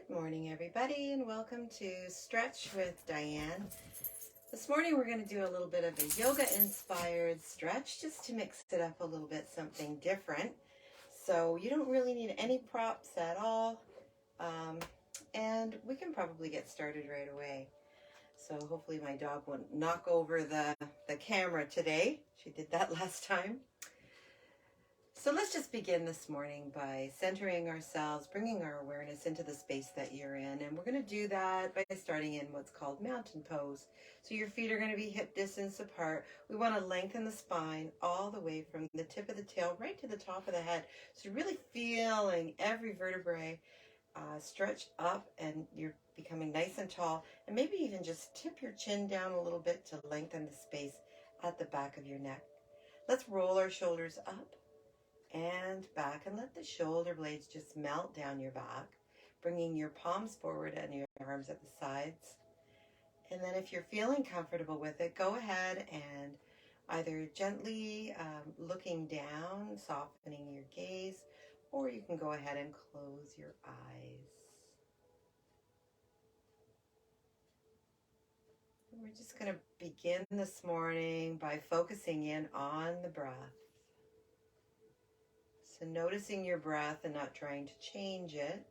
Good morning, everybody, and welcome to Stretch with Diane. This morning we're going to do a little bit of a yoga-inspired stretch just to mix it up a little bit, something different. So you don't really need any props at all, and we can probably get started right away. So hopefully my dog won't knock over the camera today. She did that last time. So let's just begin this morning by centering ourselves, bringing our awareness into the space that you're in. And we're going to do that by starting in what's called mountain pose. So your feet are going to be hip distance apart. We want to lengthen the spine all the way from the tip of the tail right to the top of the head. So really feeling every vertebrae stretch up, and you're becoming nice and tall. And maybe even just tip your chin down a little bit to lengthen the space at the back of your neck. Let's roll our shoulders up and back, and let the shoulder blades just melt down your back, bringing your palms forward and your arms at the sides. And then if you're feeling comfortable with it, go ahead and either gently looking down, softening your gaze, or you can go ahead and close your eyes. And we're just going to begin this morning by focusing in on the breath. So noticing your breath and not trying to change it.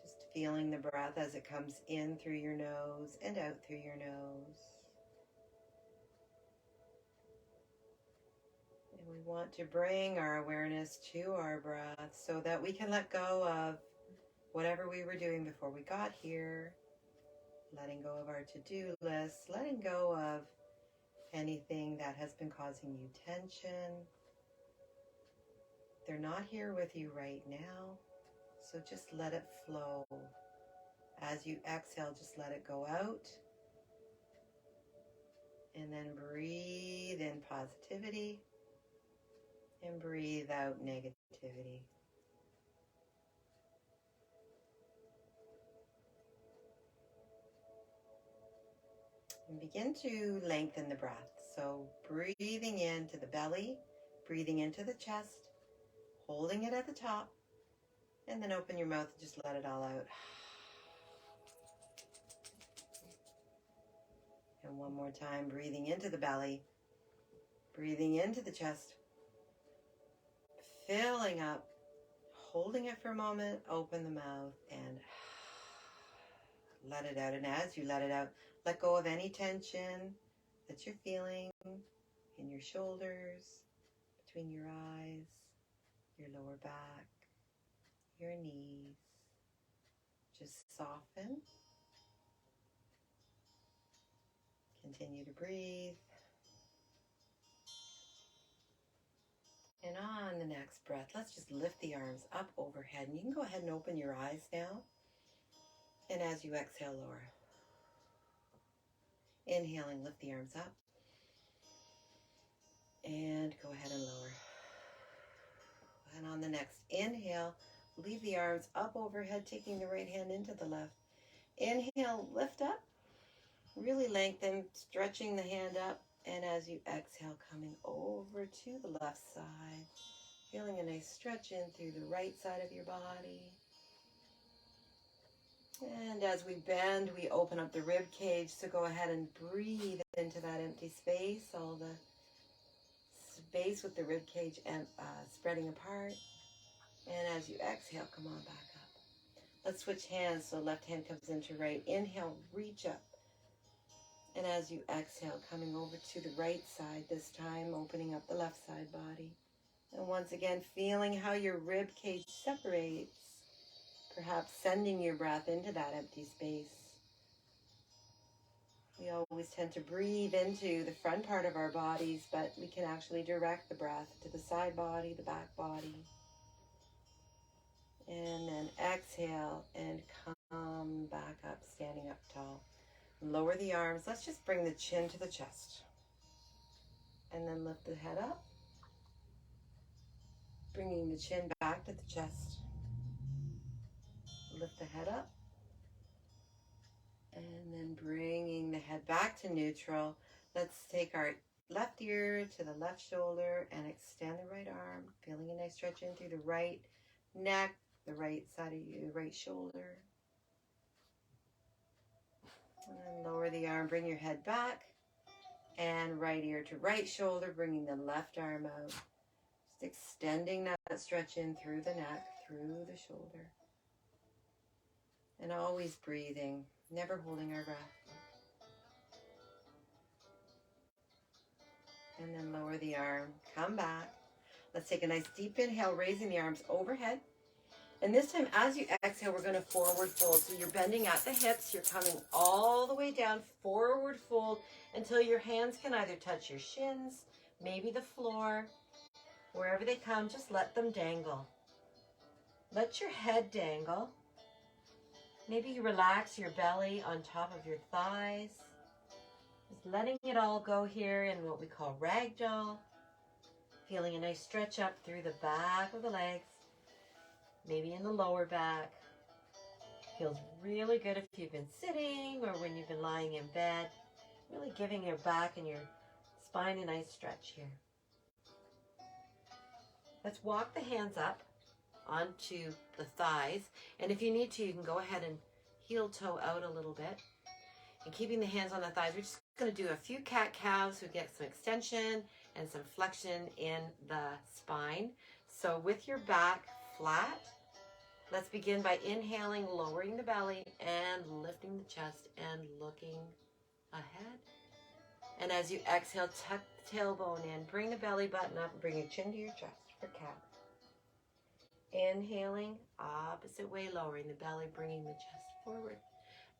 Just feeling the breath as it comes in through your nose and out through your nose. And we want to bring our awareness to our breath so that we can let go of whatever we were doing before we got here. Letting go of our to-do list. Letting go of anything that has been causing you tension. They're not here with you right now, so just let it flow. As you exhale, just let it go out. And then breathe in positivity and breathe out negativity. And begin to lengthen the breath. So breathing into the belly, breathing into the chest, holding it at the top, and then open your mouth and just let it all out. And one more time, breathing into the belly, breathing into the chest, filling up, holding it for a moment, open the mouth, and let it out. And as you let it out, let go of any tension that you're feeling in your shoulders, between your eyes, your lower back, your knees. Just soften. Continue to breathe. And on the next breath, let's just lift the arms up overhead. And you can go ahead and open your eyes now. And as you exhale, lower. Inhaling, lift the arms up. And go ahead and lower. And on the next inhale, leave the arms up overhead, taking the right hand into the left. Inhale, lift up. Really lengthen, stretching the hand up. And as you exhale, coming over to the left side. Feeling a nice stretch in through the right side of your body. And as we bend, we open up the rib cage. So go ahead and breathe into that empty space. All the space with the rib cage spreading apart. And as you exhale, come on back up. Let's switch hands. So left hand comes into right. Inhale, reach up. And as you exhale, coming over to the right side this time, opening up the left side body. And once again, feeling how your rib cage separates, perhaps sending your breath into that empty space. We always tend to breathe into the front part of our bodies, but we can actually direct the breath to the side body, the back body. And then exhale and come back up, standing up tall. Lower the arms. Let's just bring the chin to the chest. And then lift the head up. Bringing the chin back to the chest. Lift the head up. And then bringing the head back to neutral. Let's take our left ear to the left shoulder and extend the right arm. Feeling a nice stretch in through the right neck, the right side of you, right shoulder. And then lower the arm, bring your head back. And right ear to right shoulder, bringing the left arm out. Just extending that stretch in through the neck, through the shoulder. And always breathing, never holding our breath. And then lower the arm, come back. Let's take a nice deep inhale, raising the arms overhead. And this time, as you exhale, we're going to forward fold. So you're bending at the hips. You're coming all the way down, forward fold, until your hands can either touch your shins, maybe the floor. Wherever they come, just let them dangle. Let your head dangle. Maybe you relax your belly on top of your thighs. Just letting it all go here in what we call ragdoll. Feeling a nice stretch up through the back of the legs. Maybe in the lower back. Feels really good if you've been sitting or when you've been lying in bed. Really giving your back and your spine a nice stretch here. Let's walk the hands up onto the thighs. And if you need to, you can go ahead and heel toe out a little bit. And keeping the hands on the thighs, we're just going to do a few cat-cows so we get some extension and some flexion in the spine. So with your back flat, let's begin by inhaling, lowering the belly and lifting the chest and looking ahead. And as you exhale, tuck the tailbone in, bring the belly button up and bring your chin to your chest for cat. Inhaling, opposite way, lowering the belly, bringing the chest forward.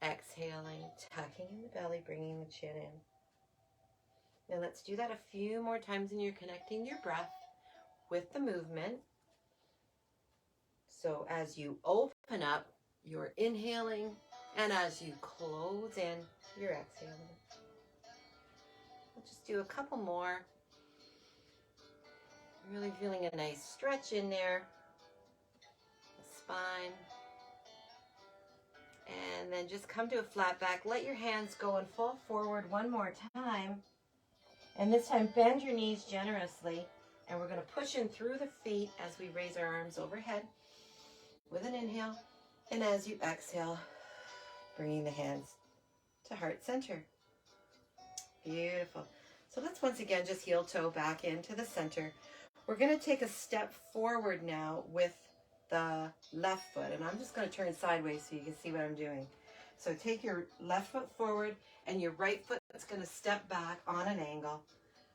Exhaling, tucking in the belly, bringing the chin in. Now let's do that a few more times, and you're connecting your breath with the movement. So as you open up, you're inhaling, and as you close in, you're exhaling. We'll just do a couple more. Really feeling a nice stretch in there. The spine. And then just come to a flat back. Let your hands go and fall forward one more time. And this time bend your knees generously. And we're going to push in through the feet as we raise our arms overhead with an inhale. And as you exhale, bringing the hands to heart center. Beautiful. So let's once again just heel toe back into the center. We're going to take a step forward now with the left foot, and I'm just going to turn sideways so you can see what I'm doing. So take your left foot forward, and your right foot is going to step back on an angle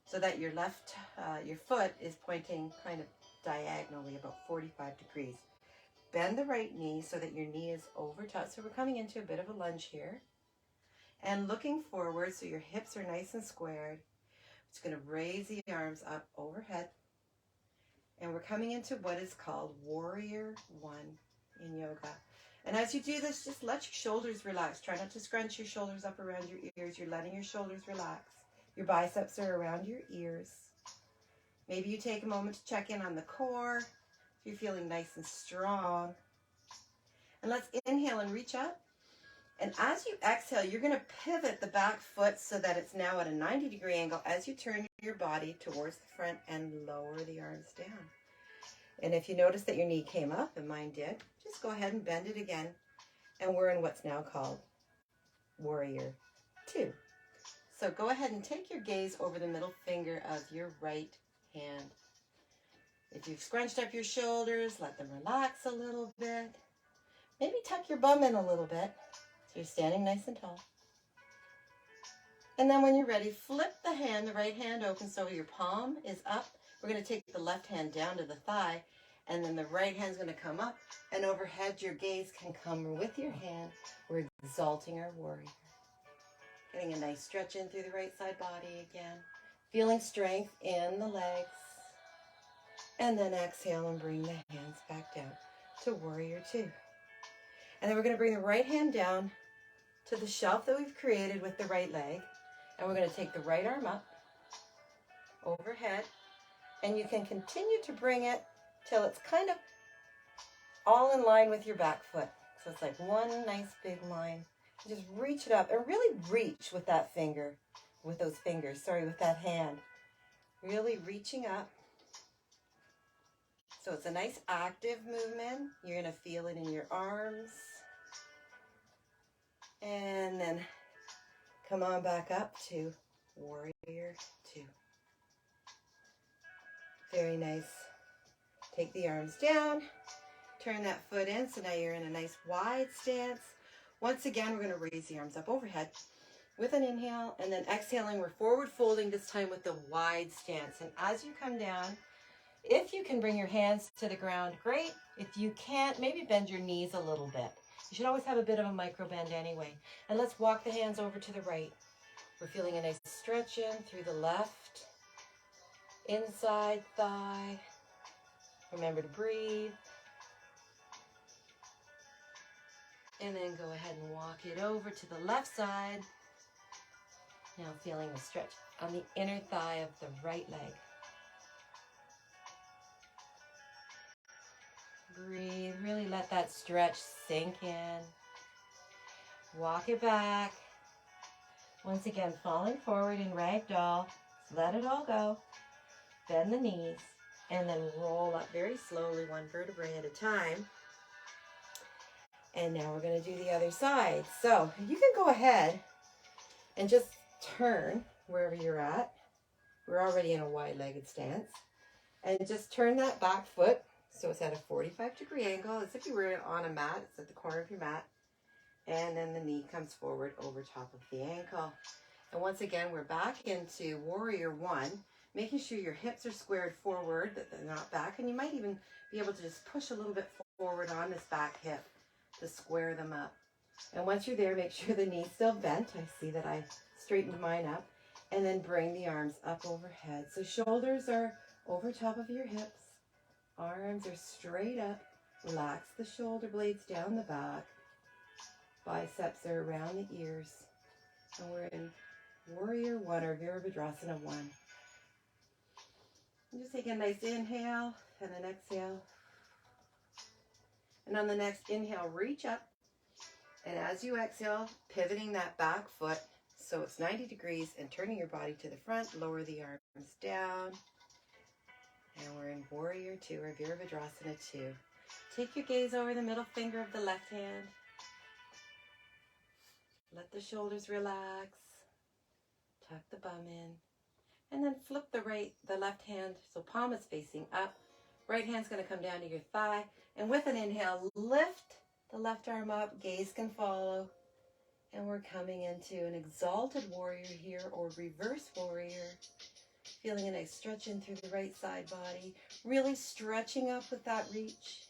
so that your your foot is pointing kind of diagonally about 45 degrees. Bend the right knee so that your knee is over touch. So we're coming into a bit of a lunge here. And looking forward so your hips are nice and squared. It's going to raise the arms up overhead. And we're coming into what is called Warrior One in yoga. And as you do this, just let your shoulders relax. Try not to scrunch your shoulders up around your ears. You're letting your shoulders relax. Your biceps are around your ears. Maybe you take a moment to check in on the core. If you're feeling nice and strong. And let's inhale and reach up. And as you exhale, you're going to pivot the back foot so that it's now at a 90-degree angle as you turn your body towards the front and lower the arms down. And if you notice that your knee came up, and mine did, just go ahead and bend it again. And we're in what's now called Warrior Two. So go ahead and take your gaze over the middle finger of your right hand. If you've scrunched up your shoulders, let them relax a little bit. Maybe tuck your bum in a little bit. So you're standing nice and tall. And then when you're ready, flip the hand, the right hand open so your palm is up. We're going to take the left hand down to the thigh, and then the right hand's going to come up, and overhead your gaze can come with your hand. We're exalting our warrior. Getting a nice stretch in through the right side body again. Feeling strength in the legs. And then exhale and bring the hands back down to Warrior Two. And then we're going to bring the right hand down to the shelf that we've created with the right leg. And we're going to take the right arm up, overhead. And you can continue to bring it till it's kind of all in line with your back foot. So it's like one nice big line. Just reach it up and really reach with that finger, with that hand. Really reaching up. So it's a nice active movement. You're going to feel it in your arms. And then come on back up to warrior two. Very nice. Take the arms down. Turn that foot in. So now you're in a nice wide stance. Once again, we're going to raise the arms up overhead with an inhale. And then exhaling, we're forward folding this time with the wide stance. And as you come down, if you can bring your hands to the ground, great. If you can't, maybe bend your knees a little bit. You should always have a bit of a micro bend anyway. And let's walk the hands over to the right. We're feeling a nice stretch in through the left, inside thigh. Remember to breathe. And then go ahead and walk it over to the left side. Now feeling a stretch on the inner thigh of the right leg. Breathe, really let that stretch sink in. Walk it back. Once again, falling forward in ragdoll. Let it all go. Bend the knees and then roll up very slowly, one vertebrae at a time. And now we're going to do the other side. So you can go ahead and just turn wherever you're at. We're already in a wide-legged stance. And just turn that back foot so it's at a 45-degree angle, as if you were on a mat. It's at the corner of your mat. And then the knee comes forward over top of the ankle. And once again, we're back into warrior one, making sure your hips are squared forward, that they're not back. And you might even be able to just push a little bit forward on this back hip to square them up. And once you're there, make sure the knee's still bent. I see that I straightened mine up. And then bring the arms up overhead. So shoulders are over top of your hips. Arms are straight up. Relax the shoulder blades down the back. Biceps are around the ears. And we're in warrior one or Virabhadrasana one. And just take a nice inhale and an exhale. And on the next inhale, reach up. And as you exhale, pivoting that back foot so it's 90 degrees and turning your body to the front, lower the arms down. And we're in warrior two or Virabhadrasana two. Take your gaze over the middle finger of the left hand. Let the shoulders relax. Tuck the bum in. And then flip the left hand so palm is facing up. Right hand's going to come down to your thigh. And with an inhale, lift the left arm up. Gaze can follow. And we're coming into an exalted warrior here or reverse warrior. Feeling a nice stretch in through the right side body. Really stretching up with that reach.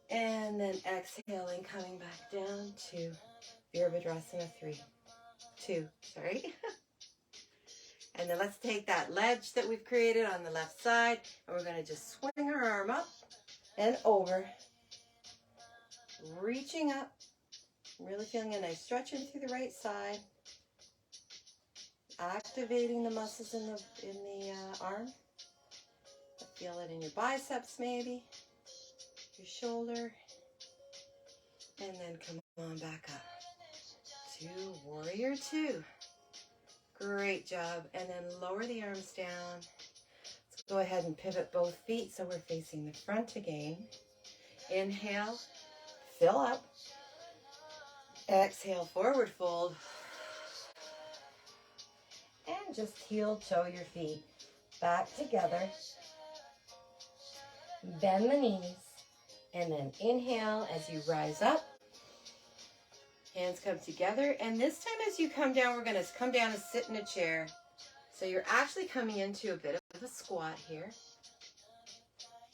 And then exhaling, coming back down to Virabhadrasana 2. And then let's take that ledge that we've created on the left side. And we're going to just swing our arm up and over. Reaching up. Really feeling a nice stretch in through the right side. Activating the muscles in the arm. Feel it in your biceps maybe. Your shoulder. And then come on back up to warrior two. Great job. And then lower the arms down. Let's go ahead and pivot both feet so we're facing the front again. Inhale, fill up. Exhale, forward fold. And just heel toe your feet back together. Bend the knees. And then inhale as you rise up. Hands come together. And this time as you come down, we're going to come down and sit in a chair. So you're actually coming into a bit of a squat here.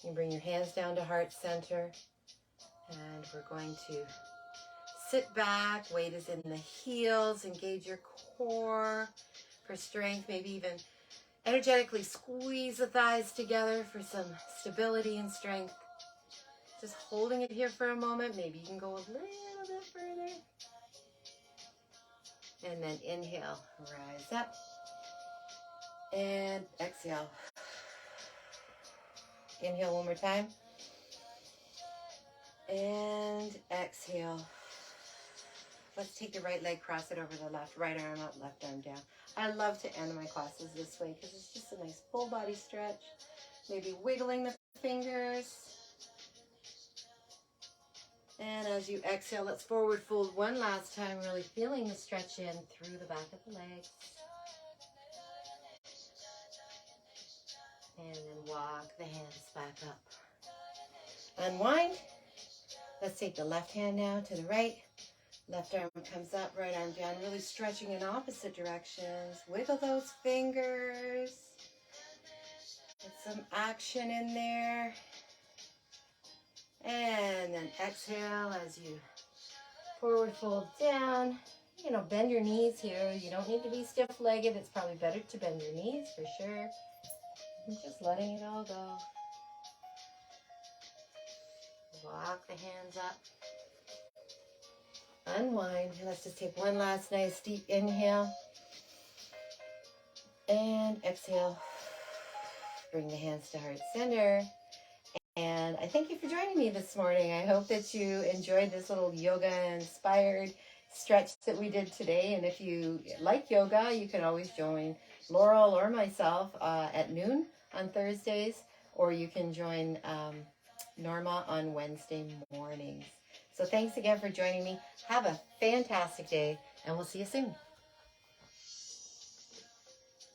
You bring your hands down to heart center. And we're going to sit back. Weight is in the heels. Engage your core for strength. Maybe even energetically squeeze the thighs together for some stability and strength. Just holding it here for a moment. Maybe you can go a little bit further. And then inhale, rise up. And exhale. Inhale one more time. And exhale. Let's take the right leg, cross it over the left, right arm up, left arm down. I love to end my classes this way because it's just a nice full body stretch. Maybe wiggling the fingers. And as you exhale, let's forward fold one last time, really feeling the stretch in through the back of the legs. And then walk the hands back up. Unwind. Let's take the left hand now to the right. Left arm comes up, right arm down, really stretching in opposite directions. Wiggle those fingers. Get some action in there. And then exhale as you forward fold down. You know, bend your knees here. You don't need to be stiff-legged. It's probably better to bend your knees for sure. And just letting it all go. Walk the hands up. Unwind. Let's just take one last nice deep inhale. And exhale. Bring the hands to heart center. And I thank you for joining me this morning. I hope that you enjoyed this little yoga-inspired stretch that we did today. And if you like yoga, you can always join Laurel or myself at noon on Thursdays, or you can join Norma on Wednesday mornings. So thanks again for joining me. Have a fantastic day, and we'll see you soon.